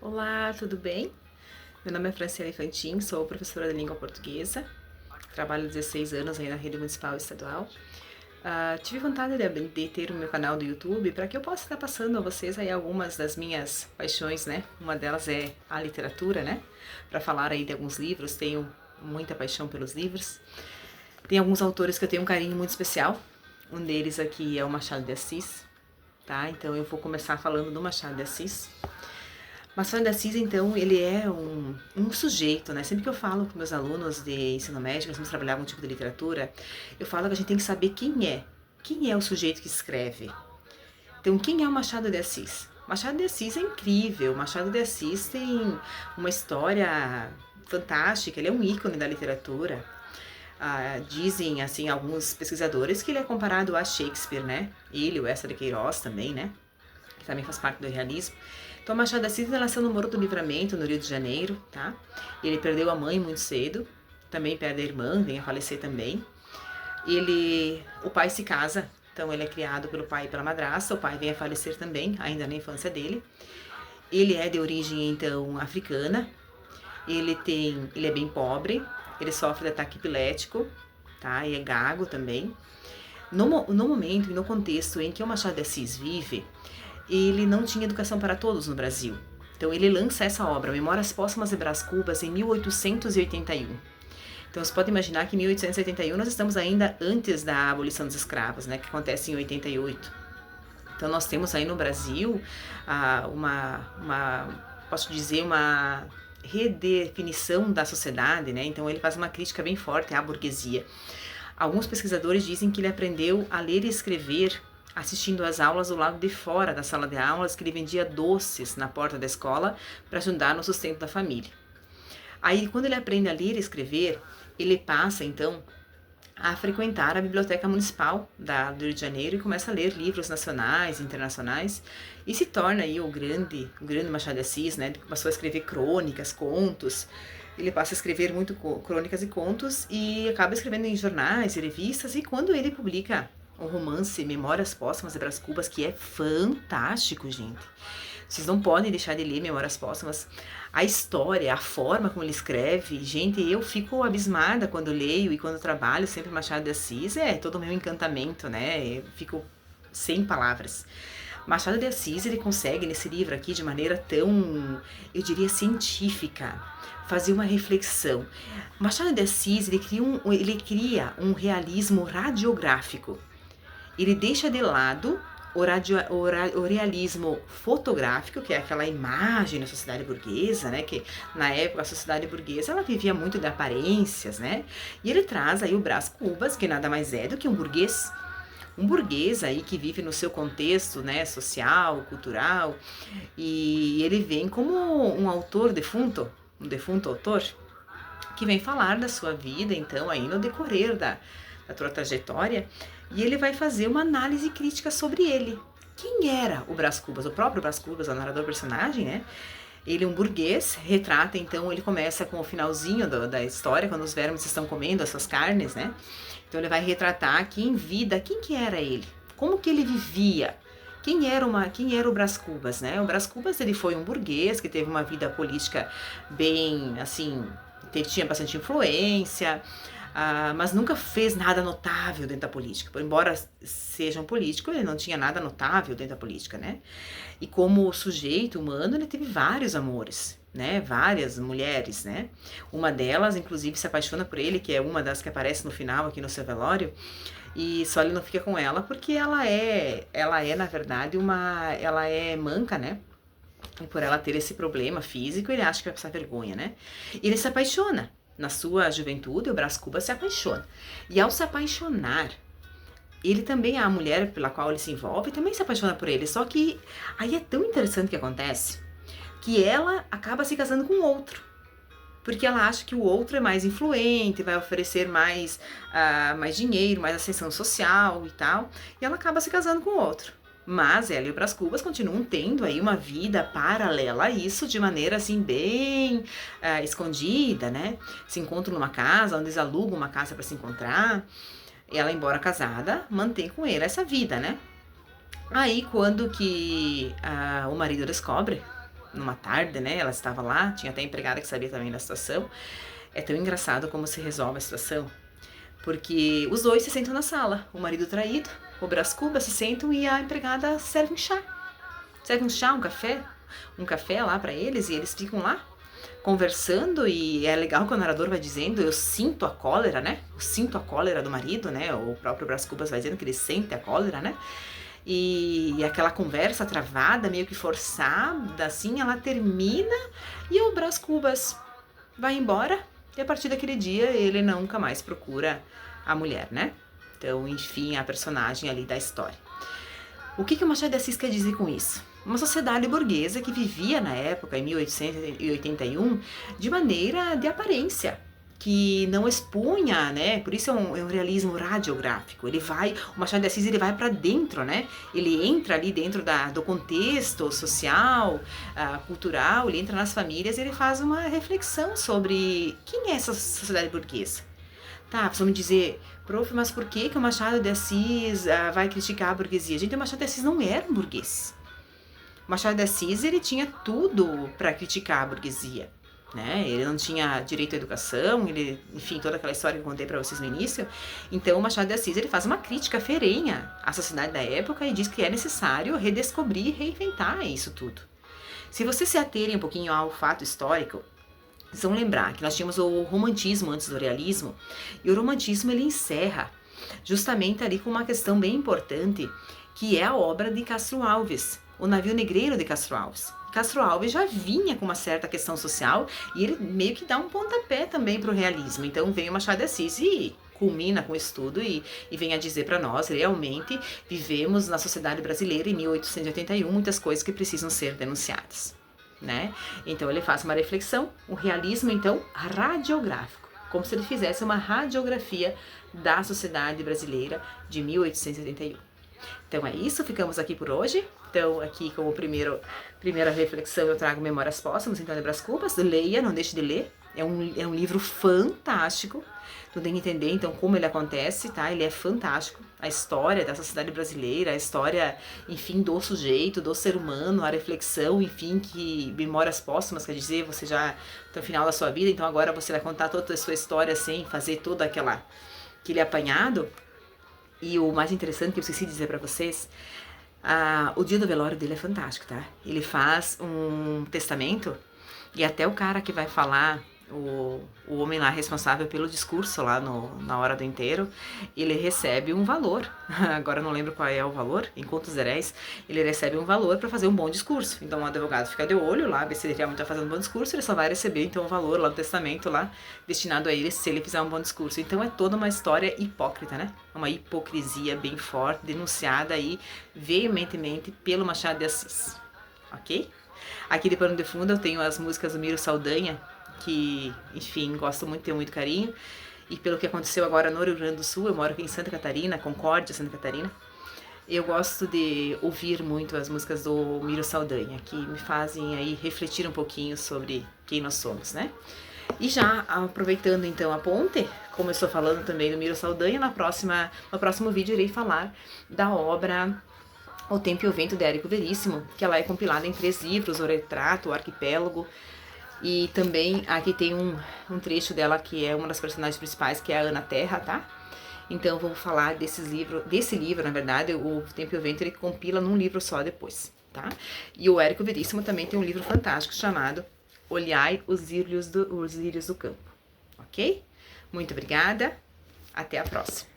Olá, tudo bem? Meu nome é Franciele Fantin, sou professora de língua portuguesa, trabalho há 16 anos aí na rede municipal e estadual. Tive vontade de ter o meu canal do YouTube para que eu possa estar passando a vocês aí algumas das minhas paixões, né? Uma delas é a literatura, né? Para falar aí de alguns livros, tenho muita paixão pelos livros. Tem alguns autores que eu tenho um carinho muito especial. Um deles aqui é o Machado de Assis, tá? Então eu vou começar falando do Machado de Assis. Machado de Assis, então, ele é um sujeito, né? Sempre que eu falo com meus alunos de ensino médio, nós vamos trabalhar algum tipo de literatura, eu falo que a gente tem que saber quem é. Quem é o sujeito que escreve? Então, quem é o Machado de Assis? Machado de Assis é incrível. Machado de Assis tem uma história fantástica. Ele é um ícone da literatura. Dizem, assim, alguns pesquisadores que ele é comparado a Shakespeare, né? Ele, o Eça de Queiroz também, né? Que também faz parte do realismo. Então, Machado de Assis nasceu no Morro do Livramento, no Rio de Janeiro, tá? Ele perdeu a mãe muito cedo, também perde a irmã, vem a falecer também. O pai se casa, então ele é criado pelo pai e pela madrasta, o pai vem a falecer também, ainda na infância dele. Ele é de origem, então, africana, ele é bem pobre, ele sofre de ataque epilético, tá? E é gago também. No momento e no contexto em que o Machado de Assis vive, ele não tinha educação para todos no Brasil. Então ele lança essa obra, Memórias Póstumas de Brás Cubas, em 1881. Então você pode imaginar que em 1881 nós estamos ainda antes da abolição dos escravos, né, que acontece em 88. Então nós temos aí no Brasil posso dizer, uma redefinição da sociedade, né? Então ele faz uma crítica bem forte à burguesia. Alguns pesquisadores dizem que ele aprendeu a ler e escrever assistindo às aulas do lado de fora da sala de aulas, que ele vendia doces na porta da escola para ajudar no sustento da família. Aí, quando ele aprende a ler e escrever, ele passa, então, a frequentar a biblioteca municipal do Rio de Janeiro e começa a ler livros nacionais, internacionais, e se torna aí o grande Machado de Assis, né? Ele passou a escrever crônicas, contos. Ele passa a escrever muito crônicas e contos e acaba escrevendo em jornais e revistas, e quando ele publica o romance Memórias Póstumas de Brás Cubas, que é fantástico, gente. Vocês não podem deixar de ler Memórias Póstumas. A história, a forma como ele escreve, gente, eu fico abismada quando leio e quando trabalho sempre Machado de Assis, é todo o meu encantamento, né? Eu fico sem palavras. Machado de Assis, ele consegue nesse livro aqui de maneira tão, eu diria, científica, fazer uma reflexão. Machado de Assis, ele cria um realismo radiográfico. Ele deixa de lado o realismo fotográfico, que é aquela imagem da sociedade burguesa, né? Que na época a sociedade burguesa ela vivia muito de aparências, né? E ele traz aí o Brás Cubas, que nada mais é do que um burguês aí que vive no seu contexto, né, social, cultural, e ele vem como um autor defunto, um defunto autor, que vem falar da sua vida, então, aí no decorrer da sua trajetória, e ele vai fazer uma análise crítica sobre ele. Quem era o Brás Cubas? O próprio Brás Cubas, o narrador personagem, né? Ele é um burguês, retrata, então ele começa com o finalzinho da história, quando os vermes estão comendo as suas carnes, né? Então ele vai retratar aqui em vida quem que era ele, como que ele vivia, quem era o Brás Cubas, né? O Brás Cubas, ele foi um burguês que teve uma vida política bem, assim, tinha bastante influência, mas nunca fez nada notável dentro da política. Por embora seja um político, ele não tinha nada notável dentro da política, né? E como sujeito humano, ele teve vários amores, né? Várias mulheres, né? Uma delas, inclusive, se apaixona por ele, que é uma das que aparece no final aqui no seu velório. E só ele não fica com ela porque ela é na verdade ela é manca, né? E por ela ter esse problema físico, ele acha que vai passar vergonha, né? E ele se apaixona. Na sua juventude, o Brás Cubas se apaixona. E ao se apaixonar, ele também, a mulher pela qual ele se envolve, também se apaixona por ele. Só que aí é tão interessante o que acontece, que ela acaba se casando com outro. Porque ela acha que o outro é mais influente, vai oferecer mais dinheiro, mais ascensão social e tal. E ela acaba se casando com o outro. Mas ela e o Brás Cubas continuam tendo aí uma vida paralela a isso, de maneira assim bem escondida, né? Se encontram numa casa, onde eles alugam uma casa para se encontrar. Ela, embora casada, mantém com ele essa vida, né? Aí quando que o marido descobre numa tarde, né? Ela estava lá, tinha até empregada que sabia também da situação. É tão engraçado como se resolve a situação, porque os dois se sentam na sala, o marido traído, o Brás Cubas se sentam e a empregada serve um chá. Serve um chá, um café lá pra eles e eles ficam lá conversando e é legal que o narrador vai dizendo, eu sinto a cólera, né? Eu sinto a cólera do marido, né? O próprio Brás Cubas vai dizendo que ele sente a cólera, né? E aquela conversa travada, meio que forçada, assim, ela termina e o Brás Cubas vai embora e a partir daquele dia ele nunca mais procura a mulher, né? Então, enfim, a personagem ali da história. O que o Machado de Assis quer dizer com isso? Uma sociedade burguesa que vivia na época, em 1881, de maneira de aparência, que não expunha, né? Por isso é um realismo radiográfico. O Machado de Assis, ele vai para dentro, né? Ele entra ali dentro do contexto social, cultural, ele entra nas famílias, ele faz uma reflexão sobre quem é essa sociedade burguesa. Tá, vocês vão me dizer, prof, mas por que o Machado de Assis vai criticar a burguesia? Gente, o Machado de Assis não era um burguês. O Machado de Assis, ele tinha tudo para criticar a burguesia, né? Ele não tinha direito à educação, enfim, toda aquela história que eu contei para vocês no início. Então, o Machado de Assis, ele faz uma crítica ferrenha à sociedade da época e diz que é necessário redescobrir e reinventar isso tudo. Se vocês se aterem um pouquinho ao fato histórico, vocês vão lembrar que nós tínhamos o romantismo antes do realismo, e o romantismo ele encerra justamente ali com uma questão bem importante, que é a obra de Castro Alves, O Navio Negreiro de Castro Alves. Castro Alves já vinha com uma certa questão social e ele meio que dá um pontapé também para o realismo. Então vem o Machado de Assis e culmina com o estudo e vem a dizer para nós, realmente vivemos na sociedade brasileira em 1881 muitas coisas que precisam ser denunciadas, né? Então ele faz uma reflexão, um realismo então radiográfico, como se ele fizesse uma radiografia da sociedade brasileira de 1881. Então é isso, ficamos aqui por hoje. Então aqui como primeira reflexão eu trago Memórias Póstumas, então de Brás Cubas. Leia, não deixe de ler, é um livro fantástico. Tu tem que entender então como ele acontece, tá? Ele é fantástico, a história da sociedade brasileira, a história, enfim, do sujeito, do ser humano, a reflexão, enfim, que Memórias Póstumas quer dizer, você já tá no final da sua vida, então agora você vai contar toda a sua história sem fazer todo aquele apanhado. E o mais interessante que eu esqueci de dizer pra vocês, o dia do velório dele é fantástico, tá? Ele faz um testamento e até o cara que vai falar, o homem lá responsável pelo discurso lá na hora do enterro, ele recebe um valor. Agora eu não lembro qual é o valor, em contos gerais, ele recebe um valor para fazer um bom discurso. Então o advogado fica de olho lá, ver se ele realmente está fazendo um bom discurso, ele só vai receber então o valor lá do testamento lá, destinado a ele se ele fizer um bom discurso. Então é toda uma história hipócrita, né? Uma hipocrisia bem forte, denunciada aí veementemente pelo Machado de Assis, ok? Aqui de pano de fundo eu tenho as músicas do Miro Saldanha, que, enfim, gosto muito, tenho muito carinho. E pelo que aconteceu agora no Rio Grande do Sul, eu moro aqui em Santa Catarina, Concórdia, Santa Catarina. Eu gosto de ouvir muito as músicas do Miro Saldanha, que me fazem aí refletir um pouquinho sobre quem nós somos, né? E já aproveitando então a ponte, como eu estou falando também do Miro Saldanha, no próximo vídeo irei falar da obra O Tempo e o Vento de Érico Veríssimo, que ela é compilada em 3 livros, O Retrato, O Arquipélago. E também aqui tem um trecho dela que é uma das personagens principais, que é a Ana Terra, tá? Então vou falar desse livro, na verdade, O Tempo e o Vento, ele compila num livro só depois, tá? E o Érico Veríssimo também tem um livro fantástico chamado Olhai os lírios do campo, ok? Muito obrigada, até a próxima.